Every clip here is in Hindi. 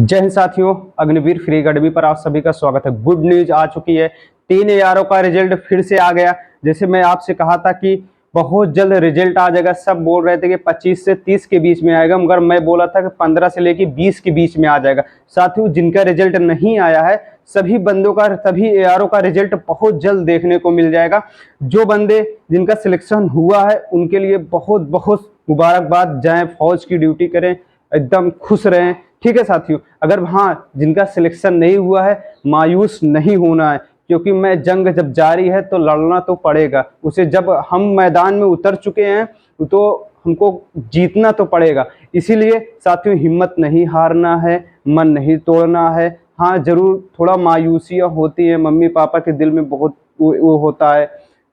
जय हिंद साथियों, अग्निवीर फ्री अकेडमी पर आप सभी का स्वागत है। गुड न्यूज आ चुकी है, 3 एआरओ का रिजल्ट फिर से आ गया। जैसे मैं आपसे कहा था कि बहुत जल्द रिजल्ट आ जाएगा, सब बोल रहे थे कि 25 से 30 के बीच में आएगा, मगर मैं बोला था कि 15 से लेकर 20 के बीच में आ जाएगा। साथियों, जिनका रिजल्ट नहीं आया है सभी बंदों का, सभी एआरओ का रिजल्ट बहुत जल्द देखने को मिल जाएगा। जो बंदे जिनका सिलेक्शन हुआ है उनके लिए बहुत बहुत मुबारकबाद, जाएं फौज की ड्यूटी करें, एकदम खुश रहें। ठीक है साथियों, अगर हाँ जिनका सिलेक्शन नहीं हुआ है मायूस नहीं होना है, क्योंकि मैं जंग जब जारी है तो लड़ना तो पड़ेगा उसे। जब हम मैदान में उतर चुके हैं तो हमको जीतना तो पड़ेगा। इसीलिए साथियों, हिम्मत नहीं हारना है, मन नहीं तोड़ना है। हाँ जरूर थोड़ा मायूसियाँ होती है, मम्मी पापा के दिल में बहुत वो होता है,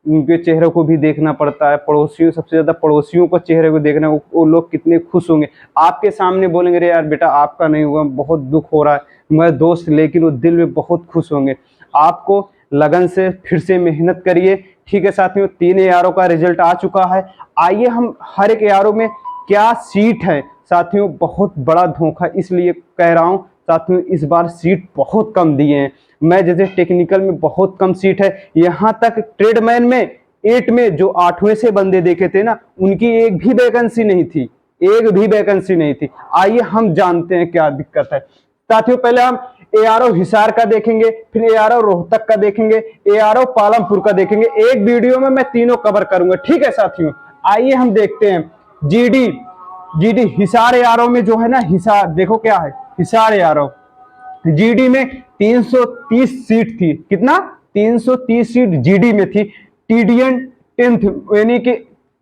उनके चेहरे को भी देखना पड़ता है। पड़ोसियों, सबसे ज्यादा पड़ोसियों को चेहरे को देखना, वो लोग कितने खुश होंगे। आपके सामने बोलेंगे रे यार बेटा आपका नहीं हुआ, बहुत दुख हो रहा है मेरे दोस्त, लेकिन वो दिल में बहुत खुश होंगे। आपको लगन से फिर से मेहनत करिए। ठीक है साथियों, 3 एआरओ का रिजल्ट आ चुका है। आइए हम हर एक एआरओ में क्या सीट है साथियों, बहुत बड़ा धोखा इसलिए कह रहा हूँ साथियों, इस बार सीट बहुत कम दिए हैं। मैं जैसे टेक्निकल में बहुत कम सीट है, यहाँ तक ट्रेडमैन में 8 में जो 8वें से बंदे देखे थे ना, उनकी एक भी वैकेंसी नहीं थी, एक भी वैकेंसी नहीं थी। आइए हम जानते हैं क्या दिक्कत है साथियों। पहले हम एआरओ हिसार का देखेंगे, फिर एआरओ रोहतक का देखेंगे, एआरओ पालमपुर का देखेंगे। एक वीडियो में मैं तीनों कवर करूंगा। ठीक है साथियों, आइए हम देखते हैं जीडी हिसार एआरओ में जो है ना, हिसार देखो क्या है, हिसार एआरओ जीडी में 330 सीट थी। कितना? 330 सीट जीडी में थी। टीडीएन 10th यानी कि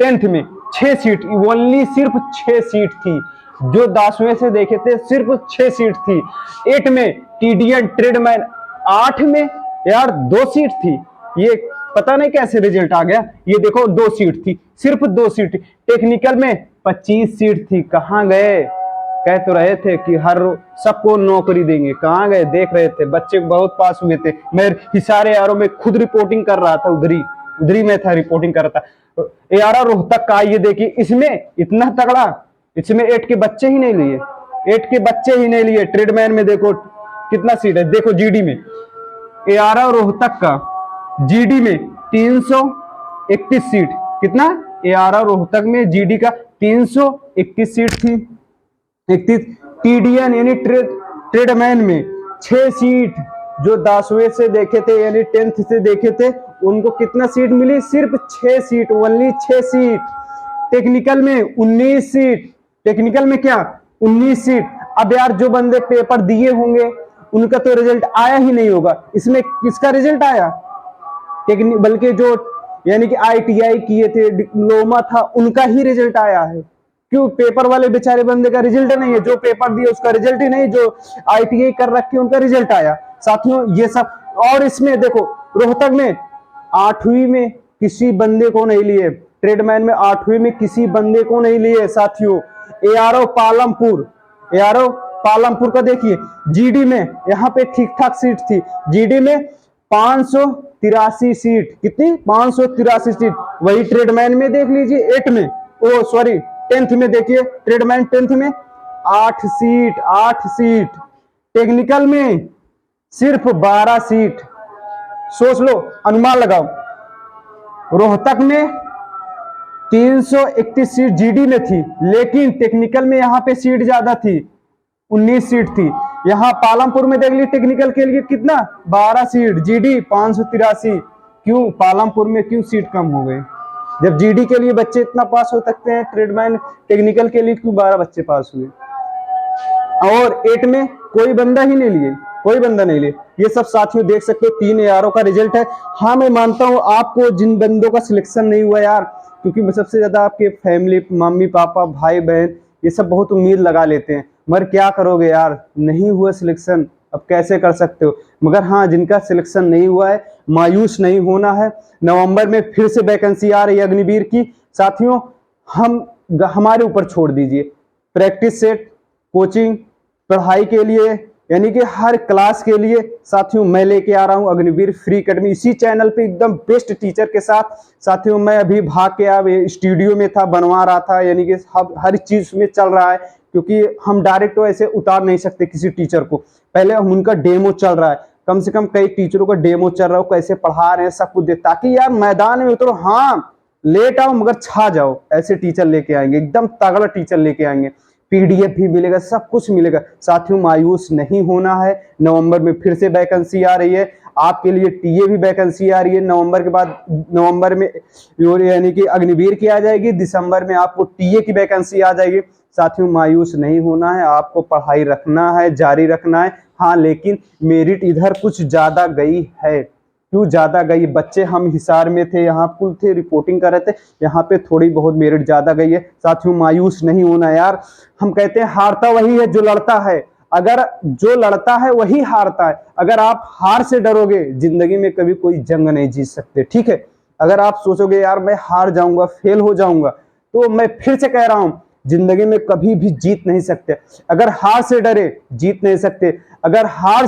10th में 6 सीट, ओनली सिर्फ 6 सीट थी। जो 10वें से देखे थे सिर्फ 6 सीट थी। 8 में टीडीएन ट्रेडमैन, 8 में यार 2 सीट थी। ये पता नहीं कैसे रिजल्ट आ गया। ये देखो 2 सीट थी, सिर्फ 2 सीट। टेक्निकल में 25 सीट थी। कहाँ गए? कह तो रहे थे कि हर सबको नौकरी देंगे, कहाँ गए? देख रहे थे बच्चे बहुत पास हुए थे। मैं हिसार एआरओ में खुद रिपोर्टिंग कर रहा था, उधरी में था, रिपोर्टिंग कर रहा था। एआरओ रोहतक का ये देखिए, इसमें इतना तगड़ा, इसमें 8 के बच्चे ही नहीं लिए, 8 के बच्चे ही नहीं लिए। ट्रेडमैन में देखो कितना सीट है, देखो जीडी में एआरओ रोहतक का जीडी में 331 सीट। कितना? एआरओ रोहतक में जीडी का 331 सीट थी। 31 टीडीएन यानी ट्रेडमैन में 6 सीट। जो 10वें से देखे थे यानी 10th से देखे थे उनको कितना सीट मिली? सिर्फ 6 सीट, ओनली 6 सीट। टेक्निकल में 19 सीट। टेक्निकल में क्या? 19 सीट। अब यार जो बंदे पेपर दिए होंगे उनका तो रिजल्ट आया ही नहीं होगा। इसमें किसका रिजल्ट आया? बल्कि जो यानी कि आईटीआई किए थे, डिप्लोमा था, उनका ही रिजल्ट आया है। क्यों? पेपर वाले बेचारे बंदे का रिजल्ट नहीं है, जो पेपर दिए उसका रिजल्ट ही नहीं, जो आईटीआई कर रखे उनका रिजल्ट आया साथियों। ये सब, और इसमें देखो रोहतक में 8वीं में किसी बंदे को नहीं लिए, ट्रेडमैन में 8वीं में किसी बंदे को नहीं लिए साथियों। एआरओ पालमपुर का देखिए, जीडी में यहाँ पे ठीक ठाक सीट थी। जीडी में 583 सीट। कितनी? 583 सीट। वही ट्रेडमैन में देख लीजिए 8 में, ओ सॉरी 10th में देखिए, ट्रेडमैन 10th में 8 सीट, 8 सीट। टेक्निकल में सिर्फ 12 सीट। सोच लो, अनुमान लगाओ। रोहतक में 331 सीट जीडी में थी, लेकिन टेक्निकल में यहाँ पे सीट ज्यादा थी, 19 सीट थी। यहाँ पालमपुर में देख ली टेक्निकल के लिए कितना? 12 सीट, जीडी 583। क्यों पालमपुर में क्यों सीट कम हो गई? जब जीडी के लिए बच्चे इतना पास हो सकते हैं, ट्रेडमैन टेक्निकल के लिए क्यों 12 बच्चे पास हुए? और 8 में कोई बंदा ही नहीं लिए, कोई बंदा नहीं लिए। ये सब साथियों देख सकते हो, 3 एआरओ का रिजल्ट है। हाँ मैं मानता हूँ आपको जिन बंदों का सिलेक्शन नहीं हुआ यार, क्योंकि सबसे ज्यादा आपके फैमिली, मम्मी पापा, भाई बहन, ये सब बहुत उम्मीद लगा लेते हैं, मगर क्या करोगे यार, नहीं हुआ सिलेक्शन, अब कैसे कर सकते हो। मगर हाँ जिनका सिलेक्शन नहीं हुआ है मायूस नहीं होना है। नवंबर में फिर से वैकेंसी आ रही है अग्निवीर की साथियों। हमारे ऊपर छोड़ दीजिए, प्रैक्टिस सेट, कोचिंग, पढ़ाई के लिए यानी कि हर क्लास के लिए साथियों मैं लेके आ रहा हूं अग्निवीर फ्री एकेडमी, इसी चैनल पे एकदम बेस्ट टीचर के साथ। साथियों मैं अभी भाग के अब स्टूडियो में था, बनवा रहा था, यानी कि हर चीज में चल रहा है, क्योंकि हम डायरेक्ट ऐसे उतार नहीं सकते किसी टीचर को, पहले हम उनका डेमो चल रहा है, कम से कम कई टीचरों का डेमो चल रहा हो, कैसे पढ़ा रहे हैं सब कुछ दे, ताकि यार मैदान में उतरो, हाँ लेट आओ मगर छा जाओ, ऐसे टीचर लेके आएंगे, एकदम तगड़ा टीचर लेके आएंगे। पीडीएफ भी मिलेगा, सब कुछ मिलेगा। साथियों मायूस नहीं होना है, नवंबर में फिर से वैकेंसी आ रही है आपके लिए, टीए भी वैकेंसी आ रही है नवंबर के बाद, नवंबर में यानी कि अग्निवीर की आ जाएगी, दिसंबर में आपको टीए की वैकेंसी आ जाएगी। साथियों मायूस नहीं होना है, आपको पढ़ाई रखना है, जारी रखना है। हाँ लेकिन मेरिट इधर कुछ ज्यादा गई है। क्यों ज्यादा गई? बच्चे हम हिसार में थे, यहाँ कुल थे, रिपोर्टिंग कर रहे थे, यहाँ पे थोड़ी बहुत मेरिट ज्यादा गई है। साथियों मायूस नहीं होना यार, हम कहते हैं हारता वही है जो लड़ता है, अगर जो लड़ता है वही हारता है। अगर आप हार से डरोगे जिंदगी में कभी कोई जंग नहीं जीत सकते, ठीक है। अगर आप सोचोगे यार मैं हार जाऊंगा, फेल हो जाऊंगा, तो मैं फिर से कह रहा हूं जिंदगी में कभी भी जीत नहीं सकते। अगर हार से डरे जीत नहीं सकते, अगर हार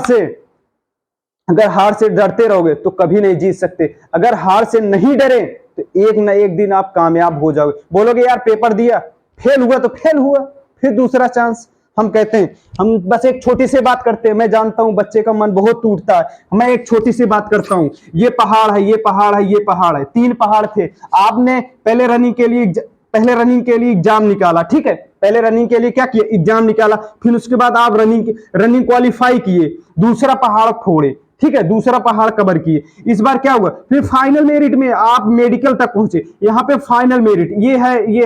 से डरते रहोगे तो कभी नहीं जीत सकते। अगर हार से नहीं डरे तो एक ना एक दिन आप कामयाब हो जाओगे। बोलोगे यार पेपर दिया, फेल हुआ तो फेल हुआ, फिर दूसरा चांस। हम कहते हैं, हम बस एक छोटी सी बात करते हैं, मैं जानता हूं बच्चे का मन बहुत टूटता है, मैं एक छोटी सी बात करता हूं, ये पहाड़ है, ये पहाड़ है, ये पहाड़ है, 3 पहाड़ थे, आपने पहले रनिंग के लिए एग्जाम निकाला, ठीक है, पहले रनिंग के लिए क्या किया, एग्जाम निकाला, फिर उसके बाद आप रनिंग क्वालिफाई किए, दूसरा पहाड़ फोड़े, ठीक है, दूसरा पहाड़ कवर किए। इस बार क्या हुआ, फिर फाइनल मेरिट में आप मेडिकल तक पहुंचे, यहाँ पे फाइनल मेरिट ये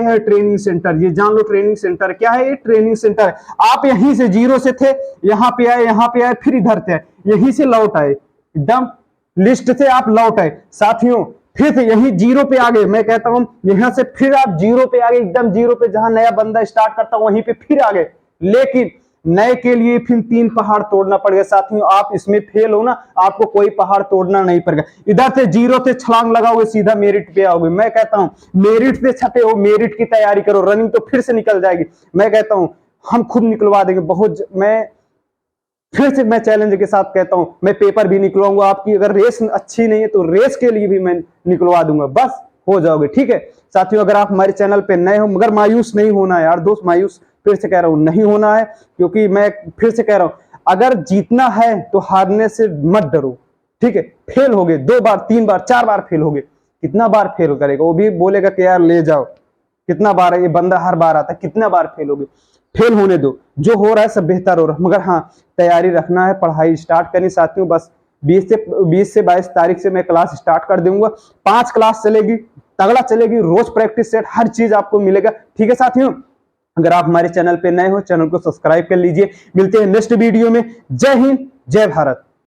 है ट्रेनिंग सेंटर, ये जान लो ट्रेनिंग सेंटर क्या है, ये ट्रेनिंग सेंटर है। आप यहीं से जीरो से थे, यहाँ पे आए, फिर इधर थे, यहीं से लौट आए, एकदम लिस्ट से आप लौट आए। साथियों फिर से यही जीरो पे आ गए, मैं कहता हूं यहां से फिर आप जीरो पे आ गए, एकदम जीरो पे, जहां नया बंदा स्टार्ट करता वहीं पे फिर आ गए, लेकिन नए के लिए फिर 3 पहाड़ तोड़ना पड़ेगा। साथियों आप इसमें फेल हो ना, आपको कोई पहाड़ तोड़ना नहीं पड़ेगा, इधर से जीरो से छलांग लगाओगे सीधा मेरिट पे आओगे। मैं कहता हूं मेरिट से छपे हो, मेरिट की तैयारी करो, रनिंग तो फिर से निकल जाएगी। मैं कहता हूं हम खुद निकलवा देंगे, मैं चैलेंज के साथ कहता हूं मैं पेपर भी निकलवाऊंगा आपकी, अगर रेस अच्छी नहीं है तो रेस के लिए भी मैं निकलवा दूंगा, बस हो जाओगे, ठीक है। साथियों अगर आप हमारे चैनल पे नए हो, मगर मायूस नहीं होना यार दोस्त, मायूस फिर से कह रहा हूं नहीं होना है, क्योंकि मैं फिर से कह रहा हूं अगर जीतना है तो हारने से मत डरो, ठीक है। फेल हो गए 2 बार 3 बार 4 बार फेल हो गए, कितना बार फेल करेगा, वो भी बोलेगा कि यार ले जाओ, कितना बार है ये बंदा हर बार आता है, कितना बार फेल हो गए, फेल होने दो, जो हो रहा है सब बेहतर हो रहा है, मगर हाँ तैयारी रखना है, पढ़ाई स्टार्ट करनी। साथियों बस 20 से 22 तारीख से मैं क्लास स्टार्ट कर दूंगा, 5 क्लास चलेगी, तगड़ा चलेगी, रोज प्रैक्टिस सेट, हर चीज आपको मिलेगा, ठीक है। साथियों अगर आप हमारे चैनल पे नए हो, चैनल को सब्सक्राइब कर लीजिए। मिलते हैं नेक्स्ट वीडियो में। जय हिंद, जय भारत।